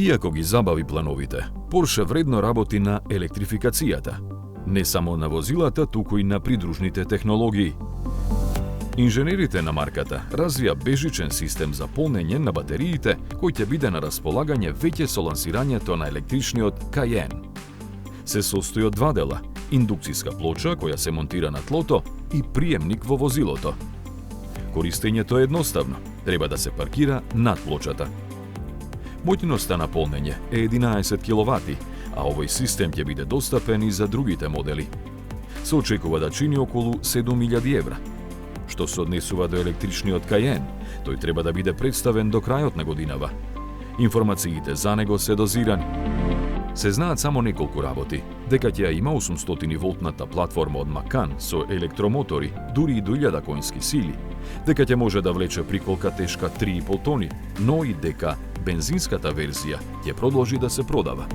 Иако ги забави плановите, Порше вредно работи на електрификацијата. Не само на возилата, туку и на придружните технологии. Инженерите на марката развија бежичен систем за полнење на батериите, кој ќе биде на располагање веќе со лансирањето на електричниот Cayenne. Се состои од два дела: индукцијска плоча која се монтира на тлото и приемник во возилото. Користењето е едноставно, треба да се паркира над плочата. Моќноста на полнење е 11 киловати, а овој систем ќе биде достапен и за другите модели. Се очекува да чини околу 7.000 евра. Што се однесува до електричниот Cayenne, тој треба да биде представен до крајот на годинава. Информациите за него се дозирани. Се знаат само неколку работи, дека ќе ја има 800 волтната платформа од Macan со електромотори, дури и до 1000 конски сили, дека ќе може да влече приколка тешка 3,5 тони, но и дека бензинската верзија ќе продолжи да се продава.